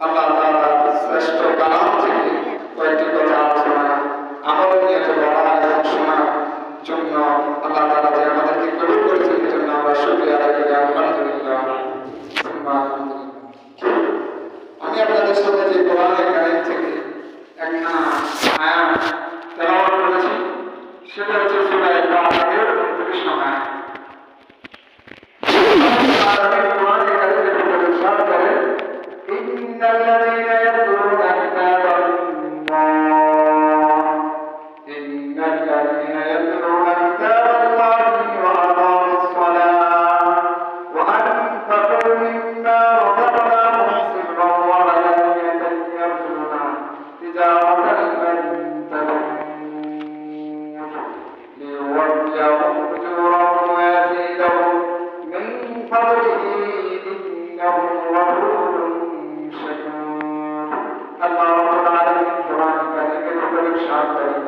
আল্লাহ তাআলার শ্রেষ্ঠ কালাম থেকে কয়েকটি কথা আলোচনা আমল নিয়ে বলা এবং শোনার জন্য আল্লাহ তাআলা যে আমাদেরকে কবুল করেছেন এই জন্য আমরা শুকরিয়া আদায় করি। আলহামদুলিল্লাহ। আমি আপনাদের সাথে যে কোরআনের কারিম থেকে একখানা আয়াত তেলাওয়াত করেছি সেটা হচ্ছে সূরা ইসরার 29 নং আয়াত। কোরআনের কারিমে ইরশাদ করে ইন্নাল্লাযীনা ইয়াতলুনা কিতাবাল্লাহ ইন্নাল্লাযীনা ইয়াতলুনা কিতাবাল্লাহি ওয়া আকামুস সালাহ ওয়া আনফাকু মিম্মা রাযাকনাহুম সিরran ওয়া আলানিয়াতান ইয়ারজুনা তিজারাতান লান তাবুর লিওয়াফিয়াহুম উজুরahum ওয়া yazidahum মিন ফাদলিহি ইন্নাহু গফুরুন শাকুর। আল্লাহ রাব্বুল আলামিন কোরআন কারীমের ভিতরে ইরশাদ করেন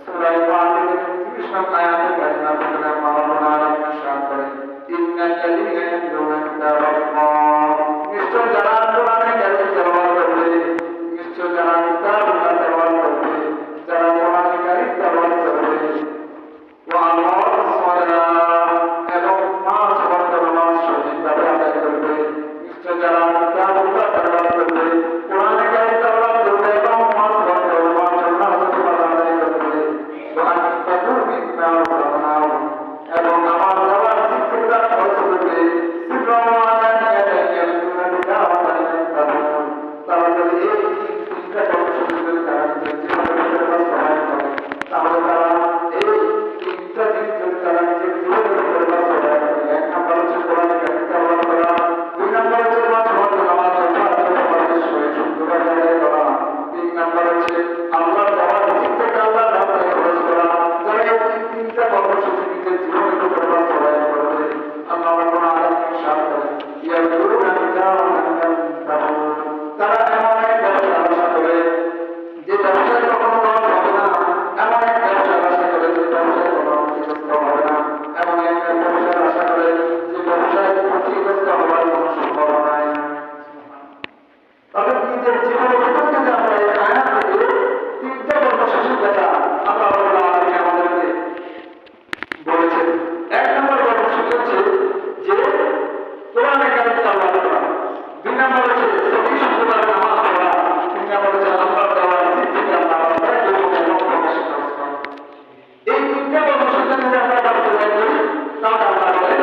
সূরা ফাতিরের 29 নং আয়াতে কারিমা থেকে আল্লাহ রাব্বুল আলামিন ইরশাদ করেন ইন্নাল্লাযীনা ইয়াতলুনা কিতাবাল্লাহ, নিশ্চয় যারা কোরআনের কারিম তেলাওয়াত করবে, নিশ্চয় যারা কিতাবুল্লাহ তেলাওয়াত করবে, যারা কোরআনের কারিম তেলাওয়াত করবে ওয়া আকামুস সালাহ এবং পাঁচ ওয়াক্ত নামাজ সঠিকভাবে আদায় করবে, নিশ্চয় যারা কিতাবুল্লাহ তেলাওয়াত করবে, কোরআনের কারিম তেলাওয়াত করবে এবং পাঁচ ওয়াক্ত নামাজ সঠিকভাবে আদায় করবে ওয়া আনফাকু মিম্মা রাযাকনাহুম এবং আমার দেওয়া রিজিক থেকে তারা খরচ করবে সিরran ওয়া আলানিয়াতান ইয়ারজুনা তিজারাতান লান তাবুর। তারা যদি এই তিনটা কর্মসূচি যদি তারা নিজের জীবনে বাস্তবায়ন করে তাহলে তারা এই তিনটা জিনিস যদি তারা নিজের জীবনে বাস্তবায়ন করে, এক নম্বর হচ্ছে কোরআনের কারিম তেলাওয়াত করা, দুই নম্বর হচ্ছে পাঁচ ওয়াক্ত নামাজ সুন্দরভাবে আদায় করা, তিন নম্বর হচ্ছে আল্লাহর দেওয়া রিজিক থেকে আল্লাহর রাস্তায় খরচ করা। যারা এই তিনটা কর্মসূচি নিজের জীবনে বাস্তবায়ন করবে আল্লাহ রাব্বুল আলামিন ইরশাদ করেন ইয়ারজুনা তিজারাতান লান তাবুর, তারা এমন এক ব্যবসার আশা করে যে ব্যবসায় কখনো লস হবে না, এমন এক ব্যবসার আশা করে যে ব্যবসায় কখনো ক্ষতিগ্রস্ত হবে না, এমন এক ব্যবসার আশা করে যে ব্যবসায় ক্ষতিগ্রস্ত হওয়ার কোনো সম্ভাবনা নাই। তবে নিজের জীবনের ভিতর থেকে আমরা এই আয়াত থেকে তিনটা কর্মসূচির কথা আল্লাহ রাব্বুল আলামিন আমাদেরকে বলেছেন। এক নম্বর কর্মসূচি হচ্ছে যে কোরআনের কারিম তেলাওয়াত করা, দুই নম্বর হচ্ছে সহি শুদ্ধভাবে নামাজ পড়া, তিন নম্বর হচ্ছে আল্লাহর দেওয়া রিজিক থেকে আল্লাহর রাস্তায় প্রকাশিত করা। এই তিনটা কর্মসূচি যদি আমরা বাস্তবায়ন করি তাহলে আল্লাহ বলেন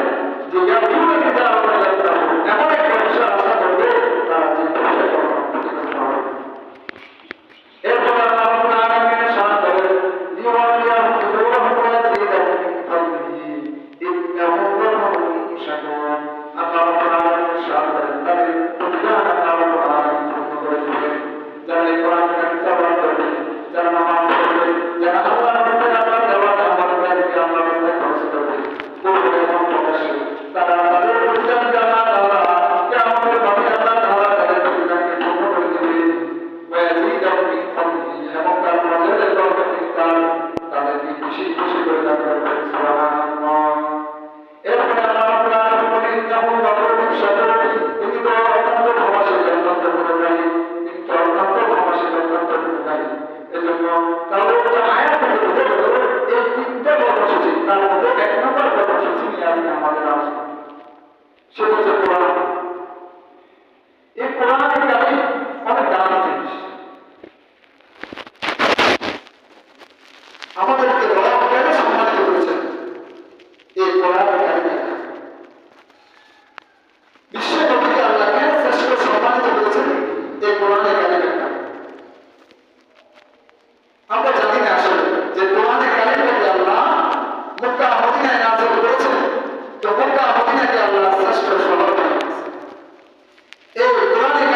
যে ইয়ারজুনা তিজারাতান লান তাবুর, এমন এক ব্যবসার আশা করবে তারা যে ব্যবসায় কখনো ক্ষতিগ্রস্ত হবে না। এরপর আল্লাহ রাব্বুল আলামিন ইরশাদ করেন লিওয়াফিয়াহুম উজুরahum ওয়া yazidahum মিন ফাদলিহি ইন্নাহু গফুরুন শাকুর। আল্লাহ রাব্বুল আলামিন ইরশাদ করেন তাদের প্রতিদান আল্লাহ রাব্বুল আলামিন পূর্ণ করে দিবেন। যারা এই কোরআন কারিম তেলাওয়াত করবে, যারা নামাজ পড়বে, যারা আল্লাহর রাস্তায় আল্লাহর দেওয়া আমানতকে আল্লাহর রাস্তায় খরচ করবে গোপনে এবং প্রকাশ্যে, তারা তাদের প্রতিদানকে আল্লাহ তাআলা কিয়ামতের মাঠে আল্লাহ তাআলা তাদের প্রতিদানকে পূর্ণ করে দিবেন ওয়া ইয়াজিদাহুম মিন ফাদলিহি এবং তার ফজলের বরকতে তাদেরকে বেশি বেশি করে দান করবেন। সুবহানাল্লাহ। এরপরে আল্লাহ রাব্বুল আলামিন বলেন ইন্নাহু গফুরুন শাকুর, তিনি তো অত্যন্ত ক্ষমাশীল, অত্যন্ত করুণাময়ী, তিনি তো অত্যন্ত ক্ষমাশীল, অত্যন্ত করুণাময়ী। এজন্য তাহলে যে আয়াত থেকে বোঝা গেল এই তিনটা কর্মসূচি, তার মধ্যে এক নম্বর কর্মসূচি নিয়ে আজকে আমাদের আলোচনা, সেটা হচ্ছে কোরআন। এই কোরআনের কারিম অনেক দামি জিনিস, আমাদেরকে রব কেন সম্মানিত করেছেন এই কোরআনের কারিমে, বিশ্বনবীকে আল্লাহ কেন শ্রেষ্ঠ সম্মানিত করেছেন এই কোরআনের কারিমে। আমরা জানি না আসলে যে কোরআনের কারিমটাকে আল্লাহ মক্কা মদিনায় নাযিল করেছেন, তো মক্কা মদিনাকে আল্লাহ শ্রেষ্ঠ শহর বানিয়েছেন। এই কোরআনের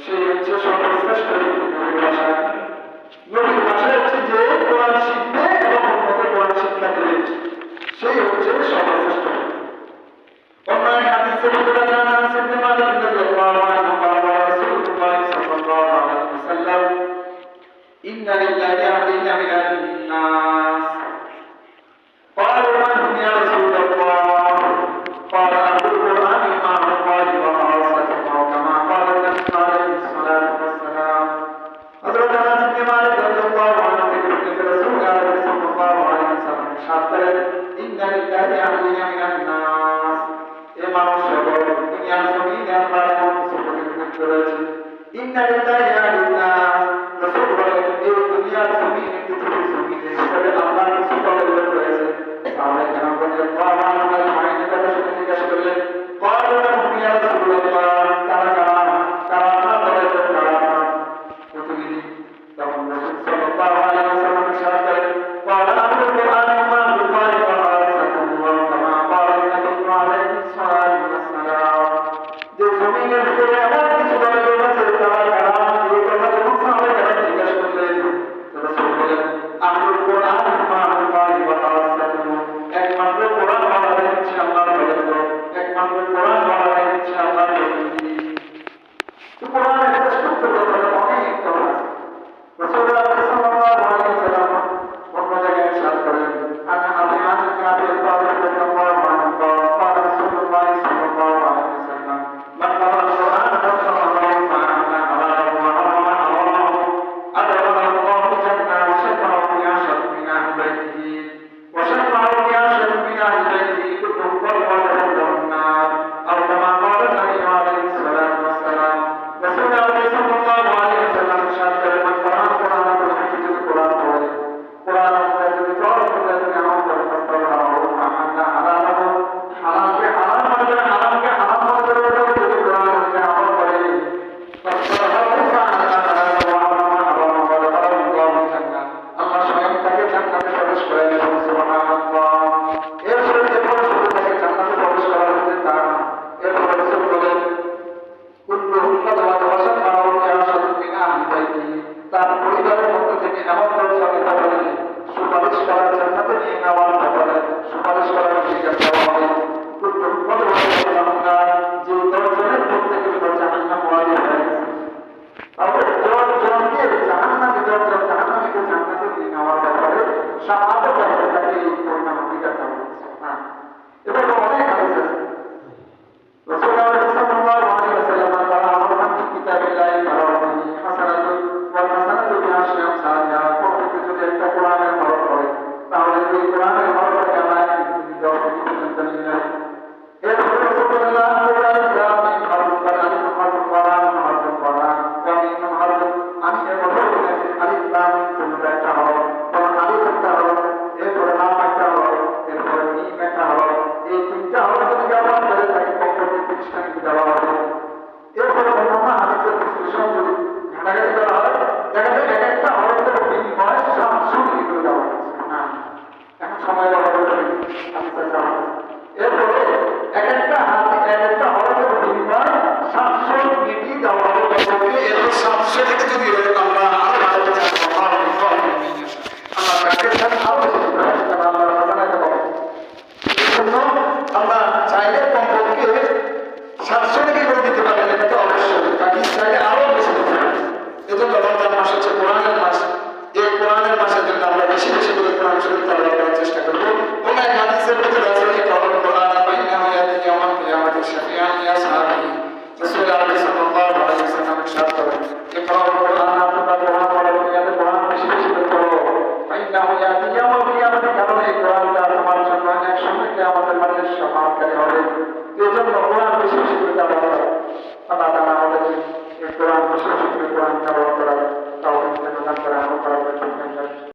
সেই হচ্ছে সর্বশ্রেষ্ঠ ব্যক্তি নবীর ভাষায়। নবীর ভাষায় হচ্ছে যে কোরআন শিখবে এবং অন্যকে কোরআন শিক্ষা দেবে, সেই হচ্ছে সর্বশ্রেষ্ঠ। অন্য এক হাদিসে বলা যায় আনাস ইবনে মালিক রাদিয়াল্লাহু আনহু قال রাসূলুল্লাহ সাল্লাল্লাহু আলাইহি ওয়াসাল্লাম ইন্না লিল্লাহি আবদিন মিনান নাস قالوا من هم يا رسول الله قال أهل القرآن مع الله وخاصته كما قال النبي عليه الصلاة والسلام حضرت أنس بن مالك رضي الله عنه থেকে রাসূল সাল্লাল্লাহু আলাইহি ওয়াসাল্লাম ইরশাদ করেন ইন্না লিল্লাহি আবদিন মিনান নাস এ মানুষ সকল দুনিয়ার জমিনে আল্লাহর এমন কিছু প্রতিনিধিত্ব রয়েছে। ইন্না লিল্লাহি আবদিন নাস রাসূল বলেন এই দুনিয়ার জমিনে কিছু জমিনে হিসেবে আল্লাহর কিছু দল রয়েছে। তাহলে কেন বলে আল্লাহ মাইনে কথা শুনে জিজ্ঞাসা করলেন قالوا لهم يا رسول الله তারা কারা আপনার দলের কারা প্রতিনিধি। তখন রাসূল সাল্লাল্লাহু আলাইহি ওয়াসাল্লাম ইরশাদ করেন قال أهل القرآن مع الله وخاصته كما قال النبي عليه الصلاة والسلام যে জমিনের ভিতরে এমন কিছু দল রয়েছে তারা কারা এই কথা যখন সাহাবায়ে কেরাম জিজ্ঞাসা করলেন রাসূল বলেন আহলুল কোরআন মা আল্লাহি ওয়া খাসাতুহু একমাত্র কোরআন ওয়ালারা হচ্ছে আল্লাহর দলের লোক, একমাত্র কোরআন ওয়ালারা হচ্ছে আল্লাহর প্রতিনিধি। তো কোরআনের শ্রেষ্ঠত্ব ব্যাপারে অনেক কথা আছে। রাসূলুল্লাহ সাল্লাল্লাহু আলাইহি ওয়াসাল্লাম অন্য জায়গায় ইরশাদ করেন আনা আবি আবি কাবির তাআলা রাদিয়াল্লাহু আনহু قال রাসূলুল্লাহ সাল্লাল্লাহু আলাইহি ওয়াসাল্লাম মান ক্বারা আল-কুরআন ফাসাল্লাহু তাআলা আলাইহি ওয়া সাল্লাম আদালা আল্লাহু জান্নাহ ওয়া শাফা'u fi 'ashrin min ahli baytihi wa shafa'u fi 'ashrin min ahli baytihi kulluhum qarraba lahu an-nar aw kama qala an-nabi alayhi salatu wassalam রাসূলুল্লাহ সাল্লাল্লাহু আলাইহি ওয়াসাল্লাম ইরশাদ করেন মান ক্বারা আল-কুরআন ফাসাল্লাহু কোরআন পড়ে কোরআন যদি পড়ে তাহলে আমল করে ফাসাল্লাহু তাআলা আলাহু হারামকে হারাম মনে করে হারামকে হারাম মনে করে যদি কোরআন হচ্ছে আমল করে ফাসাল্লাহু তাআলা আলাহু আল্লাহ স্বয়ং তাকে জান্নাতে প্রবেশ করে দেবেন। সুবহানাল্লাহ। এরপরে যে শুধু তাকে জান্নাতে প্রবেশ করা হতে তা এরপরে রাসূল বলেন কুল্লুহুম কাদাওয়াত ওয়া শাফা'u ফি 'ashrin মিন আহলি বাইতিহি তার পরিবারের মধ্য থেকে এমন দশজন ব্যাপারে সুপারিশ করার জান্নাতে নিয়ে নেওয়ার ব্যাপারে সুপারিশ করার অধিকার দেওয়া হবে। কুল্লুহুম কাদাওয়াত ওয়া শাফা'u যে দশজনের মধ্যে থেকে জাহান্নাম ওয়াজিব হয়ে গেছে। তাহলে দশজনকে জাহান্নামে দশজন জাহান্নামীকে জান্নাতে নিয়ে নেওয়ার ব্যাপারে শাফাআতের ব্যাপারে তাকে এই পরিমাণ অধিকার দেওয়া হয়েছে। এবার অনেক হাদিস আছে। রাসূলুল্লাহ সাল্লাল্লাহু আলাইহি ওয়াসাল্লাম তাআলা আমাদের কিতাবিল্লাহি ফারাহি হাসানাতুন ওয়া হাসানাতু বিআশরি আমসালিহা প্রত্যেকটা যদি একটা কোরআনের হরফ হয় তাহলে এই কোরআনের হরফটাকে আমরা 10 পর্যন্ত নিয়ে নেব। এরপরে রাসূলুল্লাহ আমি এরপরে বলেছি আলিফ লাম তোমরা একটা হরফ তখন আলিফ একটা হরফ এরপরে লাম একটা হরফ এরপরে মিম একটা হরফ এই তিনটা হরফ যদি ব্যবহার করে তাকে কমপক্ষে 30 টা কি দেওয়া হবে। এরপরে অন্যান্য হাদিসের বিশ্লেষণ যদি ঘাটাঘাটি করা হয় দেখা যায় এক একটা হরফের বিনিময়ে 700 ডিগ্রি করে দেওয়া হয়েছে। এখন সময় দেওয়া হবে এরপরে এক একটা হরফের বিনিময়ে 700 ডিগ্রি দেওয়া হবে। এরপর 700 থেকে যদি আমরা আরো ভালো করে আল্লাহ তাকে আরো বেশি আল্লাহ জানাতে পারবো। আমরা চাইলে কমপক্ষে 700 থেকে করে দিতে পারেন, এটা তো অবশ্যই বাকি চাইলে আরো বেশি দিতে পারেন। এজন্য রমজান মাস হচ্ছে কোরআনের মাস। এই কোরআনের মাসের জন্য আমরা বেশি বেশি করে কোরআন শরীফ তেলাওয়াত করার চেষ্টা করব। কোন এক হাদিসের ভিতরে আছে যে কোরআন বাইনাহু ইয়াতি ইয়াউমাল কিয়ামাতি শাফিআন লিয়া সাহাবী রাসূলুল্লাহ সাল্লাল্লাহু আলাইহি ওয়াসাল্লাম ইরশাদ করেন ইকরাউল কোরআন তোমরা কোরআন পড়ো দুনিয়াতে কোরআন বেশি বেশি করে পড়ো বাইনাহু ইয়াতি ইয়াউমাল কিয়ামাতি কারণ এই কোরআনটা তোমার জন্য এক সময় কিয়ামতের মাঠে শাফাআতকারী হবে।